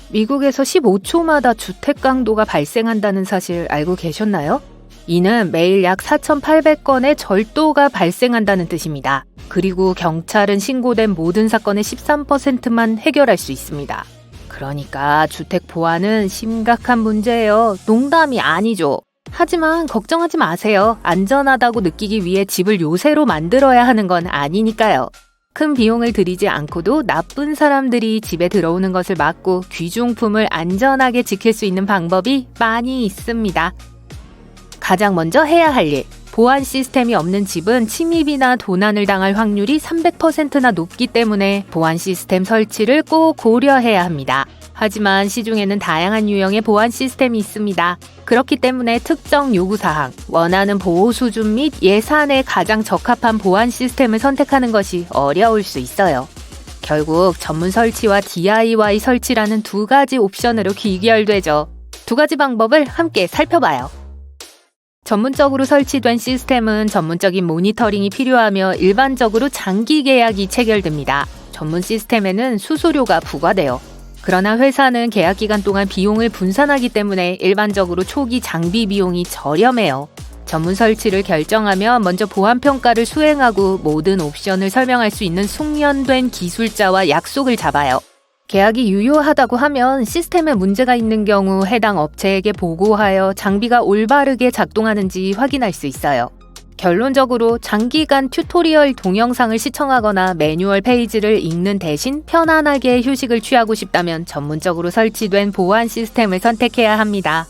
미국에서 15초마다 주택 강도가 발생한다는 사실 알고 계셨나요? 이는 매일 약 4,800건의 절도가 발생한다는 뜻입니다. 그리고 경찰은 신고된 모든 사건의 13%만 해결할 수 있습니다. 그러니까 주택 보안은 심각한 문제예요. 농담이 아니죠. 하지만 걱정하지 마세요. 안전하다고 느끼기 위해 집을 요새로 만들어야 하는 건 아니니까요. 큰 비용을 들이지 않고도 나쁜 사람들이 집에 들어오는 것을 막고 귀중품을 안전하게 지킬 수 있는 방법이 많이 있습니다. 가장 먼저 해야 할 일. 보안 시스템이 없는 집은 침입이나 도난을 당할 확률이 300%나 높기 때문에 보안 시스템 설치를 꼭 고려해야 합니다. 하지만 시중에는 다양한 유형의 보안 시스템이 있습니다. 그렇기 때문에 특정 요구사항, 원하는 보호 수준 및 예산에 가장 적합한 보안 시스템을 선택하는 것이 어려울 수 있어요. 결국 전문 설치와 DIY 설치라는 두 가지 옵션으로 귀결되죠. 두 가지 방법을 함께 살펴봐요. 전문적으로 설치된 시스템은 전문적인 모니터링이 필요하며 일반적으로 장기 계약이 체결됩니다. 전문 시스템에는 수수료가 부과돼요. 그러나 회사는 계약 기간 동안 비용을 분산하기 때문에 일반적으로 초기 장비 비용이 저렴해요. 전문 설치를 결정하면 먼저 보안 평가를 수행하고 모든 옵션을 설명할 수 있는 숙련된 기술자와 약속을 잡아요. 계약이 유효하다고 하면 시스템에 문제가 있는 경우 해당 업체에게 보고하여 장비가 올바르게 작동하는지 확인할 수 있어요. 결론적으로 장기간 튜토리얼 동영상을 시청하거나 매뉴얼 페이지를 읽는 대신 편안하게 휴식을 취하고 싶다면 전문적으로 설치된 보안 시스템을 선택해야 합니다.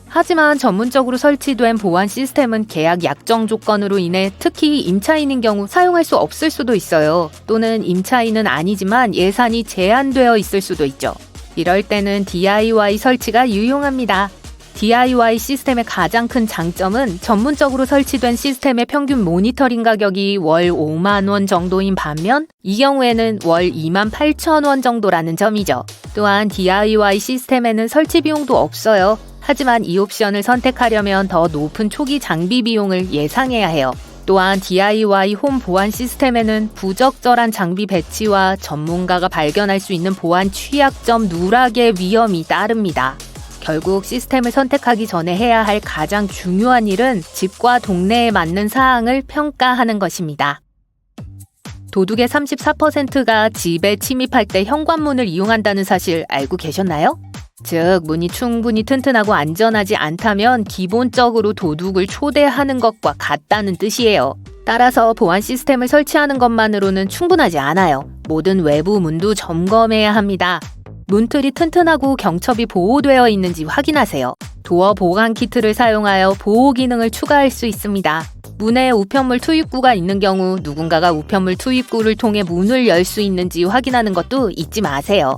하지만 전문적으로 설치된 보안 시스템은 계약 약정 조건으로 인해 특히 임차인인 경우 사용할 수 없을 수도 있어요. 또는 임차인은 아니지만 예산이 제한되어 있을 수도 있죠. 이럴 때는 DIY 설치가 유용합니다. DIY 시스템의 가장 큰 장점은 전문적으로 설치된 시스템의 평균 모니터링 가격이 월 5만 원 정도인 반면 이 경우에는 월 2만 8천 원 정도라는 점이죠. 또한 DIY 시스템에는 설치 비용도 없어요. 하지만 이 옵션을 선택하려면 더 높은 초기 장비 비용을 예상해야 해요. 또한 DIY 홈 보안 시스템에는 부적절한 장비 배치와 전문가가 발견할 수 있는 보안 취약점 누락의 위험이 따릅니다. 결국 시스템을 선택하기 전에 해야 할 가장 중요한 일은 집과 동네에 맞는 사항을 평가하는 것입니다. 도둑의 34%가 집에 침입할 때 현관문을 이용한다는 사실 알고 계셨나요? 즉, 문이 충분히 튼튼하고 안전하지 않다면 기본적으로 도둑을 초대하는 것과 같다는 뜻이에요. 따라서 보안 시스템을 설치하는 것만으로는 충분하지 않아요. 모든 외부 문도 점검해야 합니다. 문틀이 튼튼하고 경첩이 보호되어 있는지 확인하세요. 도어 보강 키트를 사용하여 보호 기능을 추가할 수 있습니다. 문에 우편물 투입구가 있는 경우 누군가가 우편물 투입구를 통해 문을 열 수 있는지 확인하는 것도 잊지 마세요.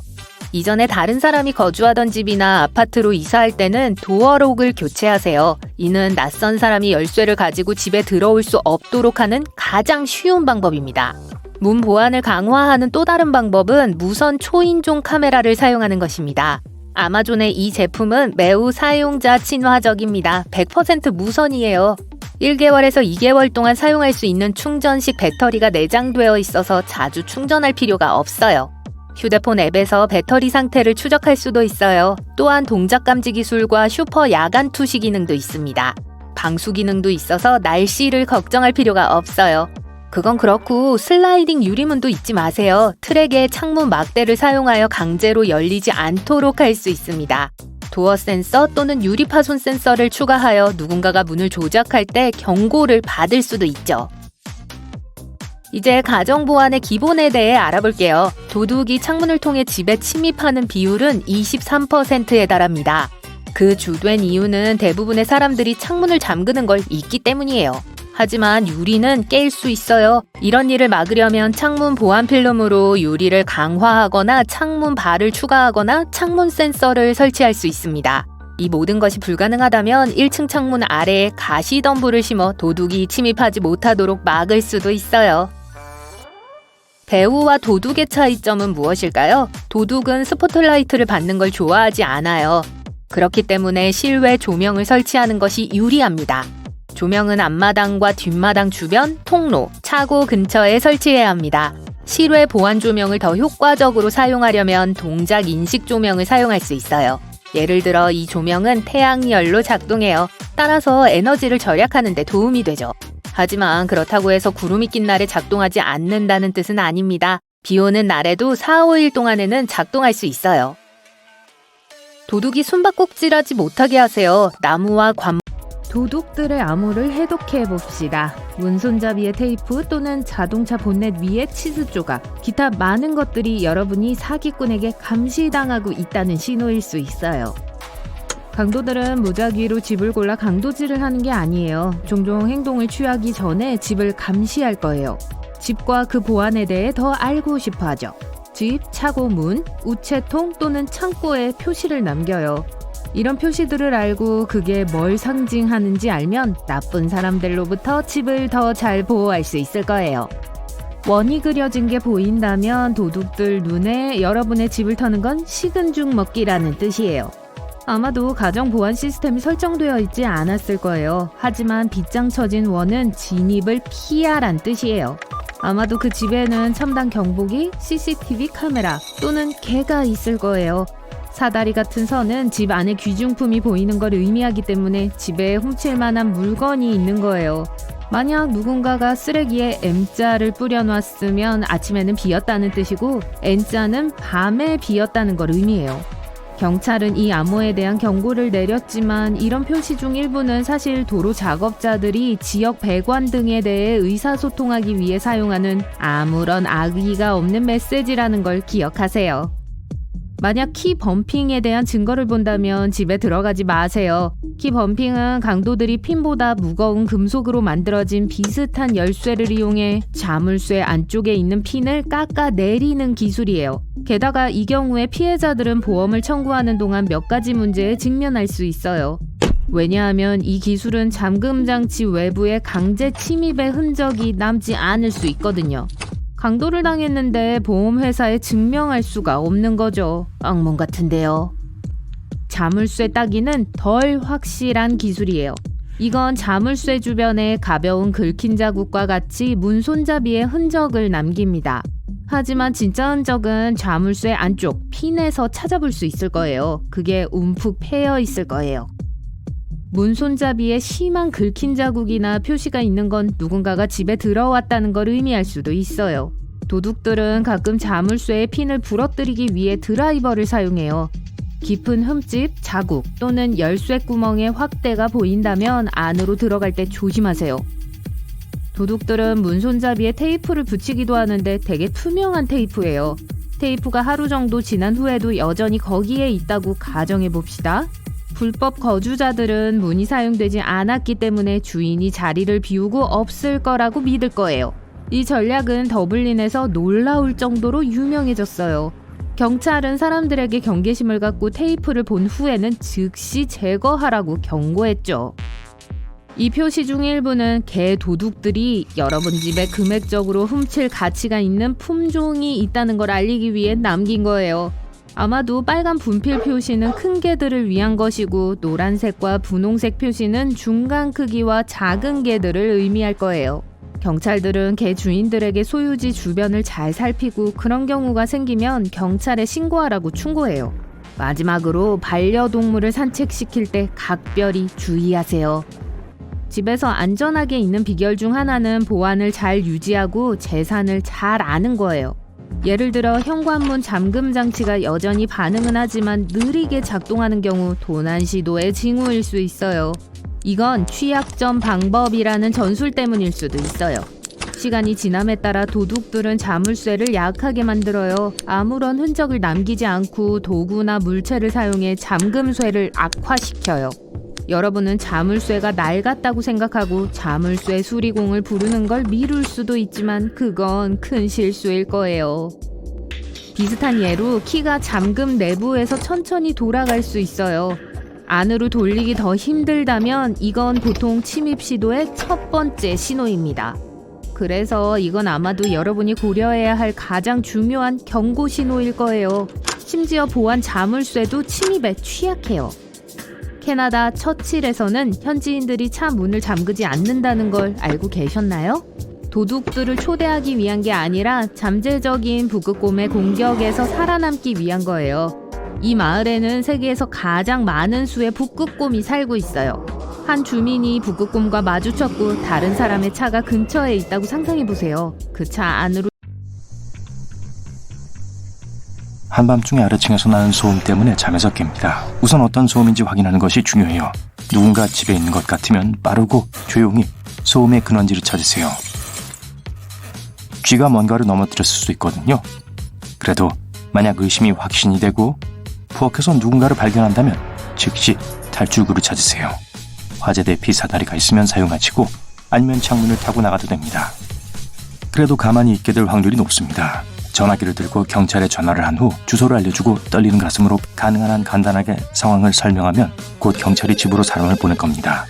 이전에 다른 사람이 거주하던 집이나 아파트로 이사할 때는 도어록을 교체하세요. 이는 낯선 사람이 열쇠를 가지고 집에 들어올 수 없도록 하는 가장 쉬운 방법입니다. 문 보안을 강화하는 또 다른 방법은 무선 초인종 카메라를 사용하는 것입니다. 아마존의 이 제품은 매우 사용자 친화적입니다. 100% 무선이에요. 1개월에서 2개월 동안 사용할 수 있는 충전식 배터리가 내장되어 있어서 자주 충전할 필요가 없어요. 휴대폰 앱에서 배터리 상태를 추적할 수도 있어요. 또한 동작 감지 기술과 슈퍼 야간 투시 기능도 있습니다. 방수 기능도 있어서 날씨를 걱정할 필요가 없어요. 그건 그렇고 슬라이딩 유리문도 잊지 마세요. 트랙에 창문 막대를 사용하여 강제로 열리지 않도록 할 수 있습니다. 도어 센서 또는 유리 파손 센서를 추가하여 누군가가 문을 조작할 때 경고를 받을 수도 있죠. 이제 가정보안의 기본에 대해 알아볼게요. 도둑이 창문을 통해 집에 침입하는 비율은 23%에 달합니다. 그 주된 이유는 대부분의 사람들이 창문을 잠그는 걸 잊기 때문이에요. 하지만 유리는 깰 수 있어요. 이런 일을 막으려면 창문 보안 필름으로 유리를 강화하거나 창문 발을 추가하거나 창문 센서를 설치할 수 있습니다. 이 모든 것이 불가능하다면 1층 창문 아래에 가시덤불을 심어 도둑이 침입하지 못하도록 막을 수도 있어요. 배우와 도둑의 차이점은 무엇일까요? 도둑은 스포트라이트를 받는 걸 좋아하지 않아요. 그렇기 때문에 실외 조명을 설치하는 것이 유리합니다. 조명은 앞마당과 뒷마당 주변, 통로, 차고 근처에 설치해야 합니다. 실외 보안 조명을 더 효과적으로 사용하려면 동작 인식 조명을 사용할 수 있어요. 예를 들어 이 조명은 태양열로 작동해요. 따라서 에너지를 절약하는 데 도움이 되죠. 하지만 그렇다고 해서 구름이 낀 날에 작동하지 않는다는 뜻은 아닙니다. 비 오는 날에도 4, 5일 동안에는 작동할 수 있어요. 도둑이 숨바꼭질하지 못하게 하세요. 나무와 관 도둑들의 암호를 해독해봅시다. 문손잡이의 테이프 또는 자동차 본넷 위에 치즈 조각, 기타 많은 것들이 여러분이 사기꾼에게 감시당하고 있다는 신호일 수 있어요. 강도들은 무작위로 집을 골라 강도질을 하는 게 아니에요. 종종 행동을 취하기 전에 집을 감시할 거예요. 집과 그 보안에 대해 더 알고 싶어 하죠. 집, 차고 문, 우체통 또는 창고에 표시를 남겨요. 이런 표시들을 알고 그게 뭘 상징하는지 알면 나쁜 사람들로부터 집을 더 잘 보호할 수 있을 거예요. 원이 그려진 게 보인다면 도둑들 눈에 여러분의 집을 터는 건 식은 죽 먹기라는 뜻이에요. 아마도 가정 보안 시스템이 설정되어 있지 않았을 거예요. 하지만 빗장 쳐진 원은 진입을 피하란 뜻이에요. 아마도 그 집에는 첨단 경보기, CCTV 카메라 또는 개가 있을 거예요. 사다리 같은 선은 집 안에 귀중품이 보이는 걸 의미하기 때문에 집에 훔칠 만한 물건이 있는 거예요. 만약 누군가가 쓰레기에 M자를 뿌려놨으면 아침에는 비었다는 뜻이고 N자는 밤에 비었다는 걸 의미해요. 경찰은 이 암호에 대한 경고를 내렸지만 이런 표시 중 일부는 사실 도로 작업자들이 지역 배관 등에 대해 의사소통하기 위해 사용하는 아무런 악의가 없는 메시지라는 걸 기억하세요. 만약 키 범핑에 대한 증거를 본다면 집에 들어가지 마세요. 키 범핑은 강도들이 핀보다 무거운 금속으로 만들어진 비슷한 열쇠를 이용해 자물쇠 안쪽에 있는 핀을 깎아 내리는 기술이에요. 게다가 이 경우에 피해자들은 보험을 청구하는 동안 몇 가지 문제에 직면할 수 있어요. 왜냐하면 이 기술은 잠금 장치 외부에 강제 침입의 흔적이 남지 않을 수 있거든요. 강도를 당했는데 보험회사에 증명할 수가 없는 거죠. 악몽 같은데요. 자물쇠 따기는 덜 확실한 기술이에요. 이건 자물쇠 주변에 가벼운 긁힌 자국과 같이 문손잡이의 흔적을 남깁니다. 하지만 진짜 흔적은 자물쇠 안쪽 핀에서 찾아볼 수 있을 거예요. 그게 움푹 패여 있을 거예요. 문손잡이에 심한 긁힌 자국이나 표시가 있는 건 누군가가 집에 들어왔다는 걸 의미할 수도 있어요. 도둑들은 가끔 자물쇠의 핀을 부러뜨리기 위해 드라이버를 사용해요. 깊은 흠집, 자국 또는 열쇠 구멍의 확대가 보인다면 안으로 들어갈 때 조심하세요. 도둑들은 문손잡이에 테이프를 붙이기도 하는데 되게 투명한 테이프예요. 테이프가 하루 정도 지난 후에도 여전히 거기에 있다고 가정해봅시다. 불법 거주자들은 문이 사용되지 않았기 때문에 주인이 자리를 비우고 없을 거라고 믿을 거예요. 이 전략은 더블린에서 놀라울 정도로 유명해졌어요. 경찰은 사람들에게 경계심을 갖고 테이프를 본 후에는 즉시 제거하라고 경고했죠. 이 표시 중 일부는 개 도둑들이 여러분 집에 금액적으로 훔칠 가치가 있는 품종이 있다는 걸 알리기 위해 남긴 거예요. 아마도 빨간 분필 표시는 큰 개들을 위한 것이고 노란색과 분홍색 표시는 중간 크기와 작은 개들을 의미할 거예요. 경찰들은 개 주인들에게 소유지 주변을 잘 살피고 그런 경우가 생기면 경찰에 신고하라고 충고해요. 마지막으로 반려동물을 산책시킬 때 각별히 주의하세요. 집에서 안전하게 있는 비결 중 하나는 보안을 잘 유지하고 재산을 잘 아는 거예요. 예를 들어 현관문 잠금 장치가 여전히 반응은 하지만 느리게 작동하는 경우 도난 시도의 징후일 수 있어요. 이건 취약점 방법이라는 전술 때문일 수도 있어요. 시간이 지남에 따라 도둑들은 자물쇠를 약하게 만들어요. 아무런 흔적을 남기지 않고 도구나 물체를 사용해 잠금쇠를 악화시켜요. 여러분은 자물쇠가 낡았다고 생각하고 자물쇠 수리공을 부르는 걸 미룰 수도 있지만 그건 큰 실수일 거예요. 비슷한 예로 키가 잠금 내부에서 천천히 돌아갈 수 있어요. 안으로 돌리기 더 힘들다면 이건 보통 침입 시도의 첫 번째 신호입니다. 그래서 이건 아마도 여러분이 고려해야 할 가장 중요한 경고 신호일 거예요. 심지어 보안 자물쇠도 침입에 취약해요. 캐나다 처칠에서는 현지인들이 차 문을 잠그지 않는다는 걸 알고 계셨나요? 도둑들을 초대하기 위한 게 아니라 잠재적인 북극곰의 공격에서 살아남기 위한 거예요. 이 마을에는 세계에서 가장 많은 수의 북극곰이 살고 있어요. 한 주민이 북극곰과 마주쳤고 다른 사람의 차가 근처에 있다고 상상해보세요. 그 차 안으로 한밤중에 아래층에서 나는 소음 때문에 잠에서 깹니다. 우선 어떤 소음인지 확인하는 것이 중요해요. 누군가 집에 있는 것 같으면 빠르고 조용히 소음의 근원지를 찾으세요. 쥐가 뭔가를 넘어뜨렸을 수도 있거든요. 그래도 만약 의심이 확신이 되고 부엌에서 누군가를 발견한다면 즉시 탈출구를 찾으세요. 화재 대피 사다리가 있으면 사용하시고 아니면 창문을 타고 나가도 됩니다. 그래도 가만히 있게 될 확률이 높습니다. 전화기를 들고 경찰에 전화를 한 후 주소를 알려주고 떨리는 가슴으로 가능한 한 간단하게 상황을 설명하면 곧 경찰이 집으로 사람을 보낼 겁니다.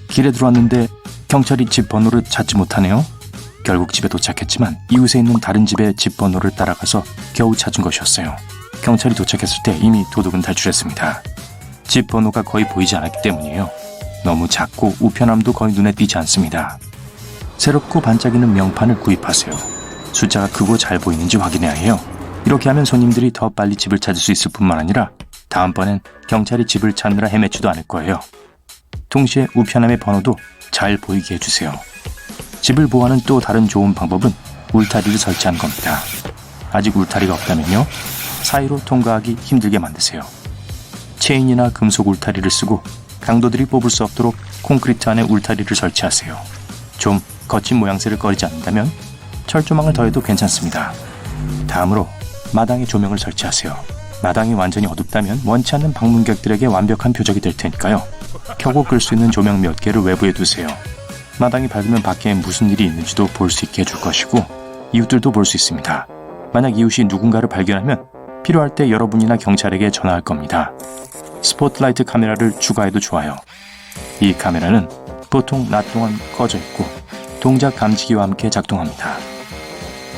길에 들어왔는데 경찰이 집 번호를 찾지 못하네요. 결국 집에 도착했지만 이웃에 있는 다른 집의 집 번호를 따라가서 겨우 찾은 것이었어요. 경찰이 도착했을 때 이미 도둑은 탈출했습니다. 집 번호가 거의 보이지 않았기 때문이에요. 너무 작고 우편함도 거의 눈에 띄지 않습니다. 새롭고 반짝이는 명판을 구입하세요. 숫자가 크고 잘 보이는지 확인해야 해요. 이렇게 하면 손님들이 더 빨리 집을 찾을 수 있을 뿐만 아니라 다음번엔 경찰이 집을 찾느라 헤매지도 않을 거예요. 동시에 우편함의 번호도 잘 보이게 해주세요. 집을 보호하는 또 다른 좋은 방법은 울타리를 설치하는 겁니다. 아직 울타리가 없다면요, 사이로 통과하기 힘들게 만드세요. 체인이나 금속 울타리를 쓰고 강도들이 뽑을 수 없도록 콘크리트 안에 울타리를 설치하세요. 좀 거친 모양새를 꺼리지 않는다면 철조망을 더해도 괜찮습니다. 다음으로 마당에 조명을 설치하세요. 마당이 완전히 어둡다면 원치 않는 방문객들에게 완벽한 표적이 될 테니까요. 켜고 끌 수 있는 조명 몇 개를 외부에 두세요. 마당이 밝으면 밖에 무슨 일이 있는지도 볼 수 있게 해줄 것이고 이웃들도 볼 수 있습니다. 만약 이웃이 누군가를 발견하면 필요할 때 여러분이나 경찰에게 전화할 겁니다. 스포트라이트 카메라를 추가해도 좋아요. 이 카메라는 보통 낮 동안 꺼져 있고 동작 감지기와 함께 작동합니다.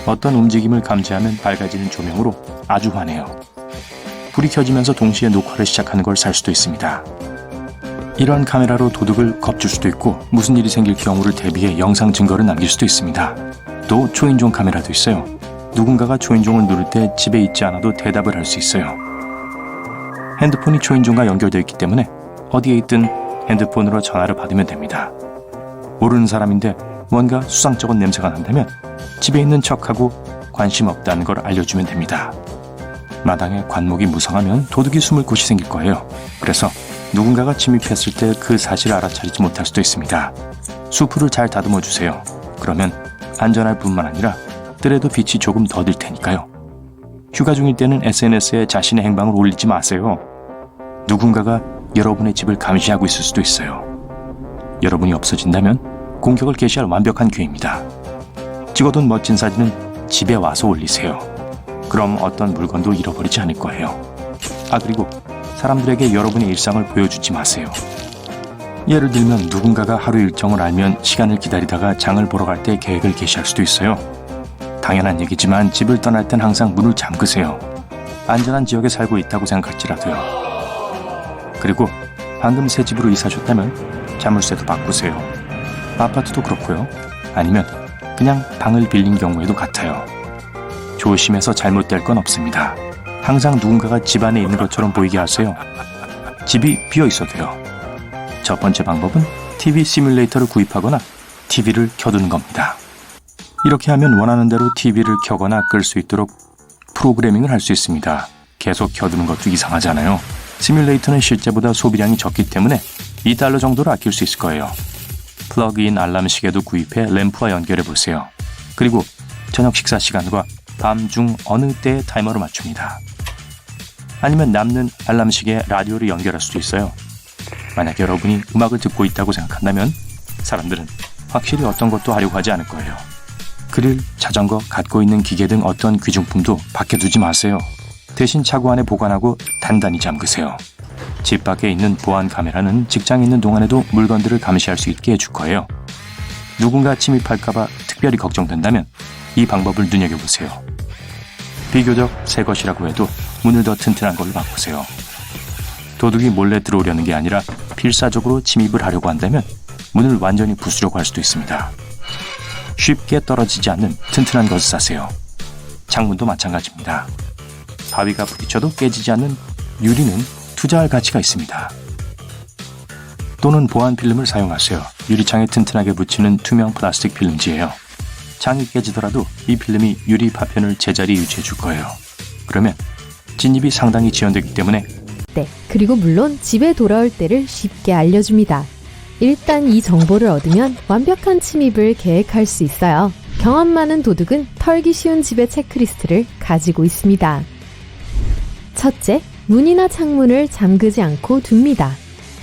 어떤 움직임을 감지하면 밝아지는 조명으로 아주 환해요. 불이 켜지면서 동시에 녹화를 시작하는 걸 살 수도 있습니다. 이런 카메라로 도둑을 겁줄 수도 있고 무슨 일이 생길 경우를 대비해 영상 증거를 남길 수도 있습니다. 또 초인종 카메라도 있어요. 누군가가 초인종을 누를 때 집에 있지 않아도 대답을 할 수 있어요. 핸드폰이 초인종과 연결되어 있기 때문에 어디에 있든 핸드폰으로 전화를 받으면 됩니다. 모르는 사람인데 뭔가 수상쩍은 냄새가 난다면 집에 있는 척하고 관심 없다는 걸 알려주면 됩니다. 마당에 관목이 무성하면 도둑이 숨을 곳이 생길 거예요. 그래서 누군가가 침입했을 때 그 사실을 알아차리지 못할 수도 있습니다. 수풀을 잘 다듬어 주세요. 그러면 안전할 뿐만 아니라 뜰에도 빛이 조금 더 들 테니까요. 휴가 중일 때는 SNS에 자신의 행방을 올리지 마세요. 누군가가 여러분의 집을 감시하고 있을 수도 있어요. 여러분이 없어진다면 공격을 개시할 완벽한 기회입니다. 찍어둔 멋진 사진은 집에 와서 올리세요. 그럼 어떤 물건도 잃어버리지 않을 거예요. 그리고 사람들에게 여러분의 일상을 보여주지 마세요. 예를 들면 누군가가 하루 일정을 알면 시간을 기다리다가 장을 보러 갈 때 계획을 개시할 수도 있어요. 당연한 얘기지만 집을 떠날 땐 항상 문을 잠그세요. 안전한 지역에 살고 있다고 생각할지라도요. 그리고 방금 새 집으로 이사하셨다면 자물쇠도 바꾸세요. 아파트도 그렇고요. 아니면 그냥 방을 빌린 경우에도 같아요. 조심해서 잘못될 건 없습니다. 항상 누군가가 집 안에 있는 것처럼 보이게 하세요. 집이 비어 있어도요. 첫 번째 방법은 TV 시뮬레이터를 구입하거나 TV를 켜두는 겁니다. 이렇게 하면 원하는 대로 TV를 켜거나 끌 수 있도록 프로그래밍을 할 수 있습니다. 계속 켜두는 것도 이상하잖아요. 시뮬레이터는 실제보다 소비량이 적기 때문에 $2 정도를 아낄 수 있을 거예요. 플러그인 알람 시계도 구입해 램프와 연결해 보세요. 그리고 저녁 식사 시간과 밤 중 어느 때에 타이머를 맞춥니다. 아니면 남는 알람 시계에 라디오를 연결할 수도 있어요. 만약 여러분이 음악을 듣고 있다고 생각한다면 사람들은 확실히 어떤 것도 하려고 하지 않을 거예요. 그릴, 자전거, 갖고 있는 기계 등 어떤 귀중품도 밖에 두지 마세요. 대신 차고 안에 보관하고 단단히 잠그세요. 집 밖에 있는 보안 카메라는 직장에 있는 동안에도 물건들을 감시할 수 있게 해줄 거예요. 누군가 침입할까봐 특별히 걱정된다면 이 방법을 눈여겨보세요. 비교적 새 것이라고 해도 문을 더 튼튼한 걸로 바꾸세요. 도둑이 몰래 들어오려는 게 아니라 필사적으로 침입을 하려고 한다면 문을 완전히 부수려고 할 수도 있습니다. 쉽게 떨어지지 않는 튼튼한 것을 사세요. 창문도 마찬가지입니다. 바위가 부딪혀도 깨지지 않는 유리는 투자할 가치가 있습니다. 또는 보안 필름을 사용하세요. 유리창에 튼튼하게 붙이는 투명 플라스틱 필름지예요. 창이 깨지더라도 이 필름이 유리 파편을 제자리에 유지해 줄 거예요. 그러면 진입이 상당히 지연되기 때문에 네, 그리고 물론 집에 돌아올 때를 쉽게 알려줍니다. 일단 이 정보를 얻으면 완벽한 침입을 계획할 수 있어요. 경험 많은 도둑은 털기 쉬운 집의 체크리스트를 가지고 있습니다. 첫째, 문이나 창문을 잠그지 않고 둡니다.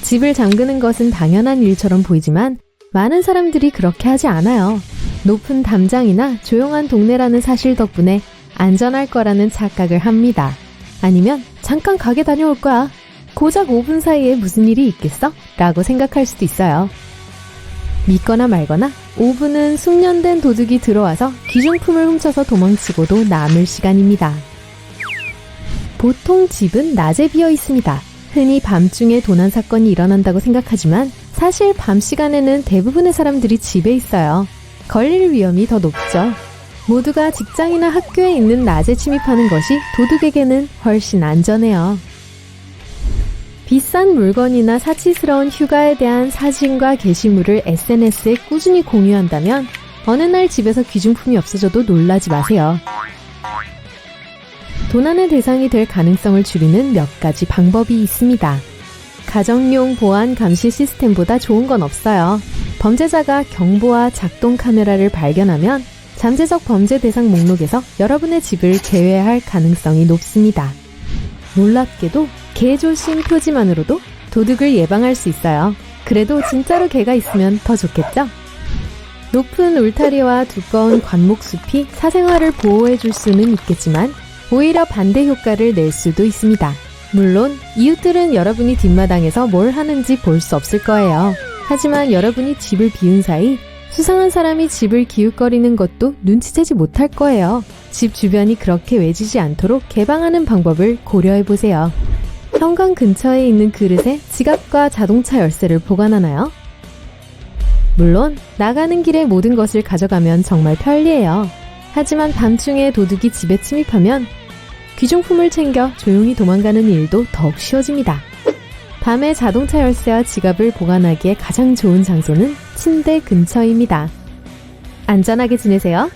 집을 잠그는 것은 당연한 일처럼 보이지만 많은 사람들이 그렇게 하지 않아요. 높은 담장이나 조용한 동네라는 사실 덕분에 안전할 거라는 착각을 합니다. 아니면 잠깐 가게 다녀올 거야. 고작 5분 사이에 무슨 일이 있겠어? 라고 생각할 수도 있어요. 믿거나 말거나 5분은 숙련된 도둑이 들어와서 귀중품을 훔쳐서 도망치고도 남을 시간입니다. 보통 집은 낮에 비어 있습니다. 흔히 밤중에 도난 사건이 일어난다고 생각하지만 사실 밤 시간에는 대부분의 사람들이 집에 있어요. 걸릴 위험이 더 높죠. 모두가 직장이나 학교에 있는 낮에 침입하는 것이 도둑에게는 훨씬 안전해요. 비싼 물건이나 사치스러운 휴가에 대한 사진과 게시물을 SNS에 꾸준히 공유한다면 어느 날 집에서 귀중품이 없어져도 놀라지 마세요. 도난의 대상이 될 가능성을 줄이는 몇 가지 방법이 있습니다. 가정용 보안 감시 시스템보다 좋은 건 없어요. 범죄자가 경보와 작동 카메라를 발견하면 잠재적 범죄 대상 목록에서 여러분의 집을 제외할 가능성이 높습니다. 놀랍게도 개조심 표지만으로도 도둑을 예방할 수 있어요. 그래도 진짜로 개가 있으면 더 좋겠죠? 높은 울타리와 두꺼운 관목숲이 사생활을 보호해줄 수는 있겠지만 오히려 반대 효과를 낼 수도 있습니다. 물론 이웃들은 여러분이 뒷마당에서 뭘 하는지 볼 수 없을 거예요. 하지만 여러분이 집을 비운 사이 수상한 사람이 집을 기웃거리는 것도 눈치채지 못할 거예요. 집 주변이 그렇게 외지지 않도록 개방하는 방법을 고려해보세요. 현관 근처에 있는 그릇에 지갑과 자동차 열쇠를 보관하나요? 물론 나가는 길에 모든 것을 가져가면 정말 편리해요. 하지만 밤중에 도둑이 집에 침입하면 귀중품을 챙겨 조용히 도망가는 일도 더욱 쉬워집니다. 밤에 자동차 열쇠와 지갑을 보관하기에 가장 좋은 장소는 침대 근처입니다. 안전하게 지내세요.